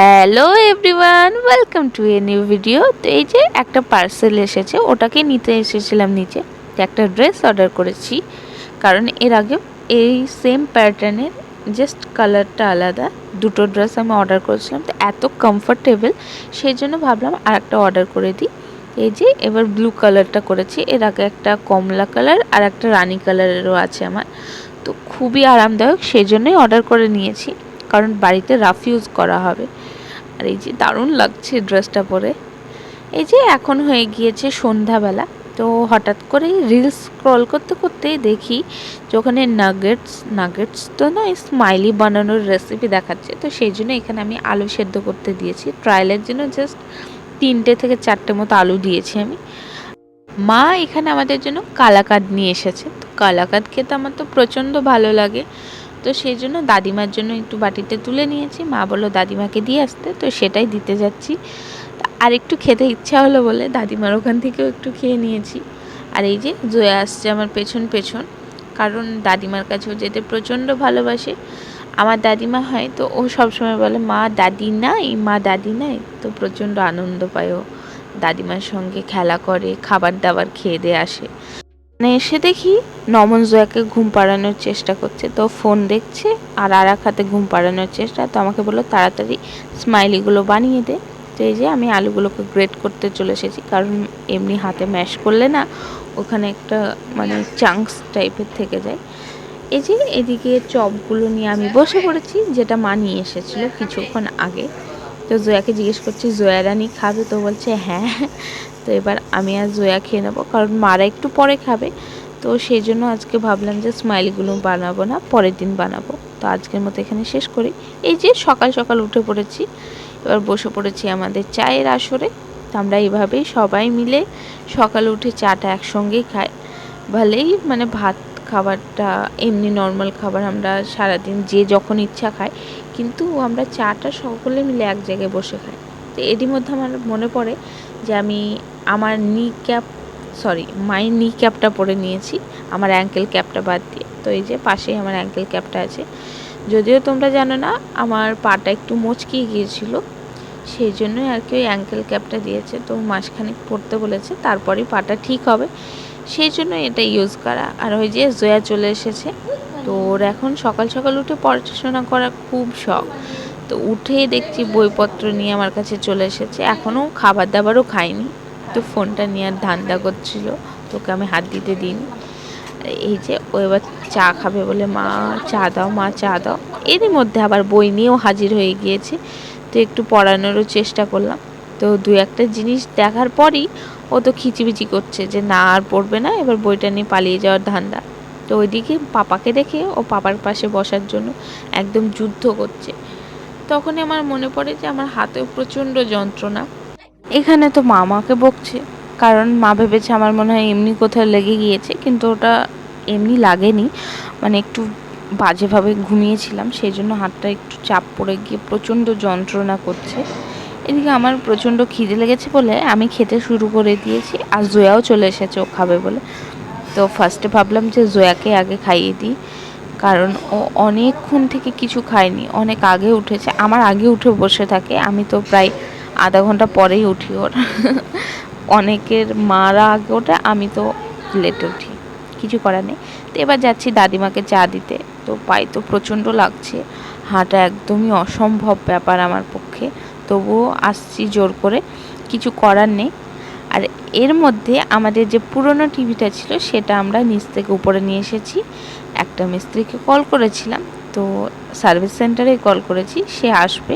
Hello everyone, welcome to a new video. তো এই যে একটা পার্সেল এসেছে, ওটাকে নিতে এসেছিলাম নিচে। তো একটা ড্রেস অর্ডার করেছি, কারণ এর আগেও এই সেম প্যাটার্নের জাস্ট কালারটা আলাদা দুটো ড্রেস আমি অর্ডার করেছিলাম। তো এত কমফোর্টেবল, সেই জন্য ভাবলাম আর একটা অর্ডার করে দিই। এই যে এবার ব্লু কালারটা করেছি, এর আগে একটা কমলা কালার আর একটা রানী কালারেরও আছে আমার। তো খুবই আরামদায়ক, সেই জন্যই অর্ডার করে নিয়েছি, কারণ বাড়িতে রাফ ইউজ করা হবে। আর এই যে দারুণ লাগছে ড্রেসটা পরে। এই যে এখন হয়ে গিয়েছে সন্ধ্যাবেলা, তো হঠাৎ করে রিলস স্ক্রল করতে করতে দেখি যে ওখানে নাগেটস তো নয়, স্মাইলি বানানোর রেসিপি দেখাচ্ছে। তো সেই জন্য এখানে আমি আলু সেদ্ধ করতে দিয়েছি ট্রায়ালের জন্য। জাস্ট 3টে থেকে 4টে মতো আলু দিয়েছি আমি। মা এখানে আমাদের জন্য কালাকাঁদ নিয়ে এসেছে। তো কালাকাঁদ খেতে আমার তো প্রচণ্ড ভালো লাগে, তো সেই জন্য দাদিমার জন্য একটু বাটিতে তুলে নিয়েছি। মা বললো দাদিমাকে দিয়ে আসতে, তো সেটাই দিতে যাচ্ছি। আর একটু খেতে ইচ্ছা হলো বলে দাদিমার ওখান থেকেও একটু খেয়ে নিয়েছি। আর এই যে জয়া আসছে আমার পেছন পেছন, কারণ দাদিমার কাছেও যেতে প্রচণ্ড ভালোবাসে। আমার দাদিমা হয় তো ও সবসময় বলে মা দাদি নাই, মা দাদি নাই। তো প্রচণ্ড আনন্দ পায় ও, দাদিমার সঙ্গে খেলা করে, খাবার দাবার খেয়ে দিয়ে আসে। এসে দেখি নমন জয়াকে ঘুম পাড়ানোর চেষ্টা করছে, তো ফোন দেখছে আর এক হাতে ঘুম পাড়ানোর চেষ্টা। তো আমাকে বললো তাড়াতাড়ি স্মাইলিগুলো বানিয়ে দে। তো এই যে আমি আলুগুলোকে গ্রেট করতে চলে এসেছি, কারণ এমনি হাতে ম্যাশ করলে না ওখানে একটা চাংস টাইপের থেকে যায়। এই যে এদিকে চপগুলো নিয়ে আমি বসে পড়েছি, যেটা মা নিয়ে এসেছিলো কিছুক্ষণ আগে। তো জয়াকে জিজ্ঞেস করছি জয়া রানী খাবে, তো বলছে হ্যাঁ। তো এবার আমি আর জয়া খেয়ে নেবো, কারণ মারা একটু পরে খাবে। তো সেই জন্য আজকে ভাবলাম যে স্মাইলিগুলো বানাবো না, পরের দিন বানাবো। তো আজকের মতো এখানে শেষ করি। এই যে সকাল সকাল উঠে পড়েছি, এবার বসে পড়েছি আমাদের চায়ের আসরে। তো আমরা এইভাবেই সবাই মিলে সকালে উঠে চাটা একসঙ্গেই খাই। ভালোই ভাত খাবারটা এমনি নর্মাল খাবার আমরা সারাদিন যে যখন ইচ্ছা খাই, কিন্তু আমরা চাটা সকলে মিলে এক জায়গায় বসে খাই। তো এরই মধ্যে আমার মনে পড়ে যে আমি আমার মায়ের নি ক্যাপটা পরে নিয়েছি, আমার অ্যাঙ্কেল ক্যাপটা বাদ দিয়ে। তো এই যে পাশেই আমার অ্যাঙ্কেল ক্যাপটা আছে। যদিও তোমরা জানো না, আমার পাটা একটু মচকিয়ে গিয়েছিল, সেই জন্যই আর কি ওই অ্যাঙ্কেল ক্যাপটা দিয়েছে। তো মাসখানেক পরতে বলেছে, তারপরেই পাটা ঠিক হবে, সেই জন্য এটা ইউজ করা। আর ওই যে জয়া চলে এসেছে, তো ওর এখন সকাল সকাল উঠে পড়াশোনা করার খুব শখ। তো উঠেই দেখছি বইপত্র নিয়ে আমার কাছে চলে এসেছে, এখনও খাবার দাবারও খায়নি। তো ফোনটা নিয়ে আর ধান্দা করছিল, তোকে আমি হাত দিতে দিইনি। এই যে ও এবার চা খাবে বলে মা চা দাও, মা চা দাও। এরই মধ্যে আবার বই নিয়েও হাজির হয়ে গিয়েছে। তো একটু পড়ানোরও চেষ্টা করলাম। তো দু একটা জিনিস দেখার পরই ও তো খিচিবিচি করছে যে না আর পড়বে না, এবার বইটা নিয়ে পালিয়ে যাওয়ার ধান্দা। তো ওইদিকে পাপাকে দেখে ও পাপার পাশে বসার জন্য একদম যুদ্ধ করছে। তখনই আমার মনে পড়ে যে আমার হাতেও প্রচণ্ড যন্ত্রণা। এখানে তো মা আমাকে বকছে, কারণ মা ভেবেছে আমার মনে হয় এমনি কোথাও লেগে গিয়েছে, কিন্তু ওটা এমনি লাগেনি, একটু বাজেভাবে ঘুমিয়েছিলাম, সেই জন্য হাতটা একটু চাপ পড়ে গিয়ে প্রচণ্ড যন্ত্রণা করছে। এদিকে আমার প্রচণ্ড খিদে লেগেছে বলে আমি খেতে শুরু করে দিয়েছি, আর জয়াও চলে এসেছে ও খাবে বলে। তো ফার্স্টে ভাবলাম যে জয়াকে আগে খাইয়ে দিই, কারণ ও অনেকক্ষণ থেকে কিছু খায়নি, অনেক আগে উঠেছে, আমার আগে উঠে বসে থাকে। আমি তো প্রায় আধা ঘন্টা পরেই উঠি ওর। অনেকের মারা আগে ওঠে, আমি তো লেটে উঠি, কিছু করার নেই। তো এবার যাচ্ছি দাদিমাকে চা দিতে। তো পায়ে তো প্রচণ্ড লাগছে, হাঁটা একদমই অসম্ভব ব্যাপার আমার পক্ষে, তবুও আসছি জোর করে, কিছু করার নেই। আর এর মধ্যে আমাদের যে পুরনো টিভিটা ছিল সেটা আমরা নিচ থেকে উপরে নিয়ে এসেছি। একটা মিস্ত্রিকে কল করেছিলাম, তো সার্ভিস সেন্টারে কল করেছি, সে আসবে,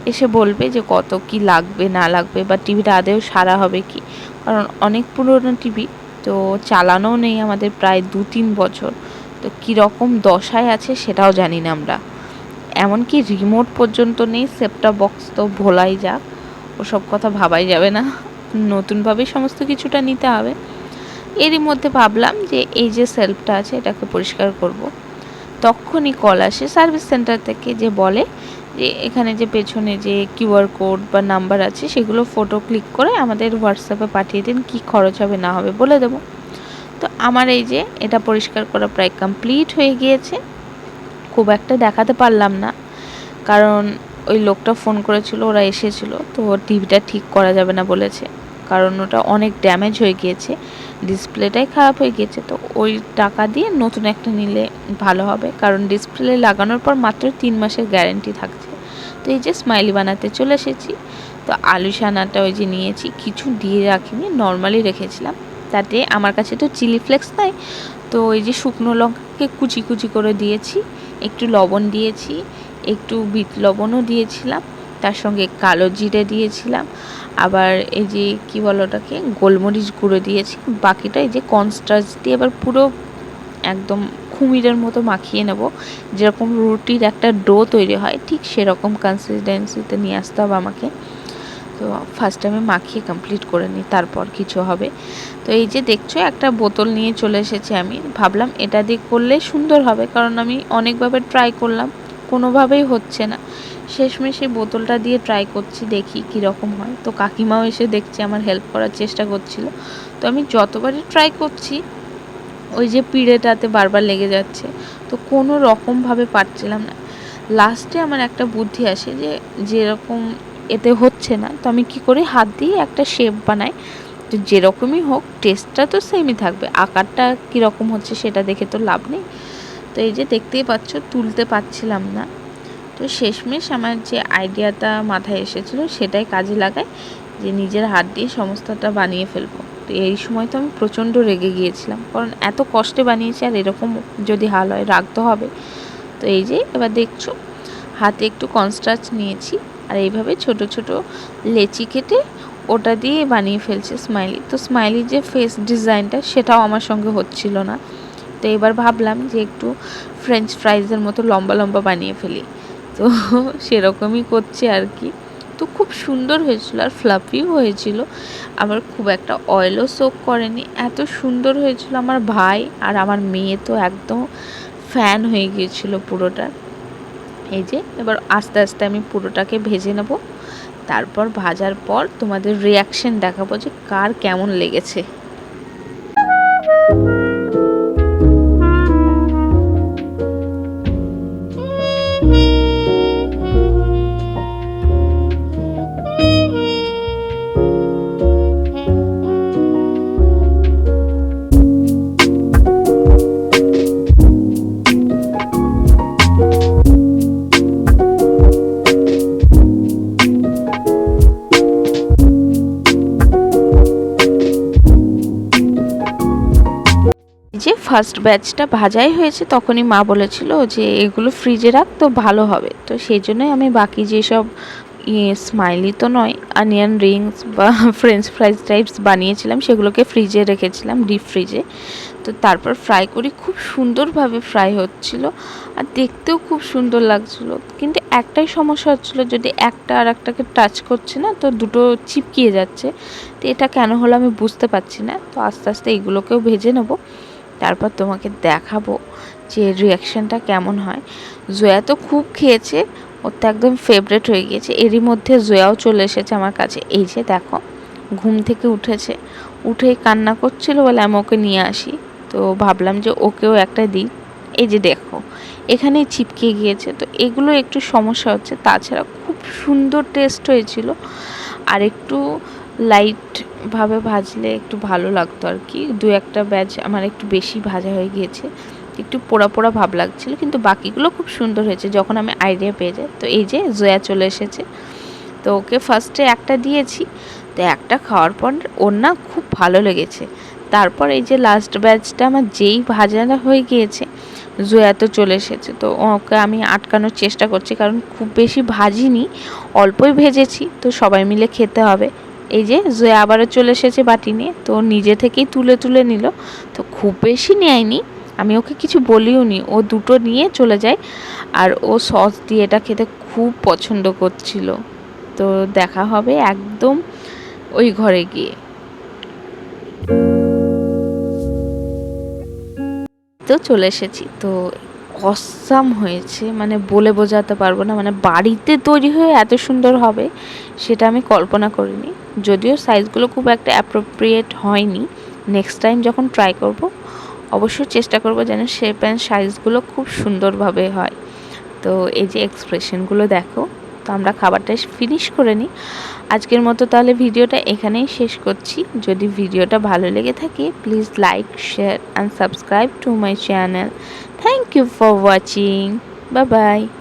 এসে বলবে যে কত কি লাগবে না লাগবে, বা টিভিটা আদেও সারা হবে কি, কারণ অনেক পুরনো টিভি, তো চালানোও নেই আমাদের প্রায় 2-3 বছর। তো কীরকম দশায় আছে সেটাও জানি না আমরা, এমনকি রিমোট পর্যন্ত নেই, সেটটপ বক্স তো ভোলাই যাক, ওসব কথা ভাবাই যাবে না, নতুনভাবেই সমস্ত কিছুটা নিতে হবে। এরই মধ্যে ভাবলাম যে এই যে সেলফটা আছে এটাকে পরিষ্কার করব। তখনই কল আসে সার্ভিস সেন্টার থেকে, যে বলে যে এখানে যে পেছনে যে কিউআর কোড বা নাম্বার আছে সেগুলো ফটো ক্লিক করে আমাদের হোয়াটসঅ্যাপে পাঠিয়ে দিন, কি খরচ হবে না হবে বলে দেবো। তো আমার এই যে এটা পরিষ্কার করা প্রায় কমপ্লিট হয়ে গিয়েছে। খুব একটা দেখাতে পারলাম না, কারণ ওই লোকটা ফোন করেছিল, ওরা এসেছিল, তো টিভিটা ঠিক করা যাবে না বলেছে, কারণ ওটা অনেক ড্যামেজ হয়ে গিয়েছে, ডিসপ্লেটাই খারাপ হয়ে গিয়েছে। তো ওই টাকা দিয়ে নতুন একটা নিলে ভালো হবে, কারণ ডিসপ্লে লাগানোর পর মাত্র 3 মাসের গ্যারেন্টি থাকছে। তো এই যে স্মাইলি বানাতে চলে এসেছি। তো আলু সানাটা ওই যে নিয়েছি, কিছু দিয়ে রাখিনি, নর্মালি রেখেছিলাম। তাতে আমার কাছে তো চিলি ফ্লেক্স নাই, তো ওই যে শুকনো লঙ্কাকে কুচি কুচি করে দিয়েছি, একটু লবণ দিয়েছি, একটু বিট লবণও দিয়েছিলাম, তার সঙ্গে কালো জিরে দিয়েছিলাম, আবার এই যে কি বলো ওটাকে গোলমরিচ গুঁড়ো দিয়েছি। বাকিটা এই যে কর্নস্টার্চ দিয়ে এবার পুরো একদম খুমিরের মতো মাখিয়ে নেব, যেরকম রুটির একটা ডো তৈরি হয় ঠিক সেরকম কনসিস্টেন্সিতে নিয়ে আসতে হবে আমাকে। তো ফার্স্ট আমি মাখিয়ে কমপ্লিট করে নিই, তারপর কিছু হবে। তো এই যে দেখছো একটা বোতল নিয়ে চলে এসেছি, আমি ভাবলাম এটা দিয়ে করলে সুন্দর হবে, কারণ আমি অনেকভাবে ট্রাই করলাম, কোনোভাবেই হচ্ছে না। শেষমেশ এই বোতলটা দিয়ে ট্রাই করছি, দেখি কীরকম হয়। তো কাকিমাও এসে দেখছি আমার হেল্প করার চেষ্টা করছিল। তো আমি যতবারই ট্রাই করছি ওই যে পিঁড়েটাতে বারবার লেগে যাচ্ছে, তো কোনো রকমভাবে পারছিলাম না। লাস্টে আমার একটা বুদ্ধি আসে যে যেরকম এতে হচ্ছে না, তো আমি কি করি, হাত দিয়ে একটা শেপ বানাই। তো যেরকমই হোক টেস্টটা তো সেমই থাকবে, আকারটা কীরকম হচ্ছে সেটা দেখে তো লাভ নেই। তো এই যে দেখতেই পাচ্ছ তুলতে পারছিলাম না। তো শেষমেশ আমার যে আইডিয়াটা মাথায় এসেছিলো সেটাই কাজে লাগাই, যে নিজের হাত দিয়ে সমস্তটা বানিয়ে ফেলবো। তো এই সময় তো আমি প্রচণ্ড রেগে গিয়েছিলাম, কারণ এত কষ্টে বানিয়েছি আর এরকম যদি হাল হয় রাগ তো হবে। তো এই যে এবার দেখছো হাতে একটু কর্নস্টার্চ নিয়েছি, আর এইভাবে ছোট ছোট লেচি কেটে ওটা দিয়ে বানিয়ে ফেলছে স্মাইলি। তো স্মাইলির যে ফেস ডিজাইনটা সেটাও আমার সঙ্গে হচ্ছিল না। তো এবার ভাবলাম যে একটু ফ্রেঞ্চ ফ্রাইজের মতো লম্বা লম্বা বানিয়ে ফেলি, তো সেরকমই করছি আর কি। তো খুব সুন্দর হয়েছিল আর ফ্লাফিও হয়েছিল, আবার খুব একটা অয়েলও সোক করেনি, এত সুন্দর হয়েছিল। আমার ভাই আর আমার মেয়ে তো একদম ফ্যান হয়ে গিয়েছিল পুরোটা। এই যে এবার আস্তে আস্তে আমি পুরোটাকে ভেজে নেব, তারপর ভাজার পর তোমাদের রিয়াকশন দেখাবো যে কার কেমন লেগেছে। যে ফার্স্ট ব্যাচটা ভাজাই হয়েছে, তখনই মা বলেছিল যে এগুলো ফ্রিজে রাখ তো ভালো হবে। তো সেই জন্যই আমি বাকি যেসব স্মাইলি তো নয়, অনিয়ন রিংস বা ফ্রেঞ্চ ফ্রাইজ টাইপস বানিয়েছিলাম সেগুলোকে ফ্রিজে রেখেছিলাম, ডিপ ফ্রিজে। তো তারপর ফ্রাই করি, খুব সুন্দরভাবে ফ্রাই হচ্ছিল আর দেখতেও খুব সুন্দর লাগছিল। কিন্তু একটাই সমস্যা হচ্ছিলো, যদি একটা আর একটাকে টাচ করছে না তো দুটো চিপকিয়ে যাচ্ছে। তো এটা কেন হলো আমি বুঝতে পারছি না। তো আস্তে আস্তে এইগুলোকেও ভেজে নেবো, তারপর তোমাকে দেখাবো যে রিয়াকশানটা কেমন হয়। জয়া তো খুব খেয়েছে, ওর তো একদম ফেভারেট হয়ে গিয়েছে। এরই মধ্যে জয়াও চলে এসেছে আমার কাছে। এই যে দেখো ঘুম থেকে উঠেছে, উঠেই কান্না করছিল বলে আমি ওকে নিয়ে আসি। তো ভাবলাম যে ওকেও একটা দিই। এই যে দেখো এখানেই ছিপকে গিয়েছে, তো এগুলো একটু সমস্যা হচ্ছে, তাছাড়া খুব সুন্দর টেস্ট হয়েছিল। আর একটু লাইটভাবে ভাজলে একটু ভালো লাগতো আর কি। দু একটা ব্যাচ আমার একটু বেশি ভাজা হয়ে গিয়েছে, একটু পোড়া পোড়া ভাব লাগছিল, কিন্তু বাকিগুলো খুব সুন্দর হয়েছে যখন আমি আইডিয়া পেয়ে যাই। তো এই যে জয়া চলে এসেছে, তো ওকে ফার্স্টে একটা দিয়েছি। তো একটা খাওয়ার পর ওর না খুব ভালো লেগেছে। তারপর এই যে লাস্ট ব্যাচটা আমার যেই ভাজাটা হয়ে গিয়েছে, জয়া তো চলে এসেছে। তো ওকে আমি আটকানোর চেষ্টা করছি, কারণ খুব বেশি ভাজিনি, অল্পই ভেজেছি, তো সবাই মিলে খেতে হবে। এই যে জয়া আবারও চলে এসেছে বাটি নিয়ে, তো নিজে থেকেই তুলে তুলে নিল। তো খুব বেশি নেয়নি, আমি ওকে কিছু বলিও নি, ও দুটো নিয়ে চলে যায়। আর ও সস দিয়ে এটা খেতে খুব পছন্দ করছিল। তো দেখা হবে একদম ওই ঘরে গিয়ে। তো চলে এসেছি, তো অসাম হয়েছে, মানে বলে বোঝাতে পারবো না। মানে বাড়িতে তৈরি হয়ে এত সুন্দর হবে সেটা আমি কল্পনা করিনি। যদিও সাইজগুলো খুব একটা অ্যাপ্রোপ্রিয়েট হয়নি, নেক্সট টাইম যখন ট্রাই করব অবশ্যই চেষ্টা করব যেন শেপ অ্যান্ড সাইজগুলো খুব সুন্দরভাবে হয়। তো এই যে এক্সপ্রেশনগুলো দেখো, তো আমরা খাবারটা ফিনিশ করে নিই। আজকের মতো তাহলে ভিডিওটা এখানেই শেষ করছি। যদি ভিডিওটা ভালো লেগে থাকে please like, share and subscribe to my channel. Thank you for watching. Bye by.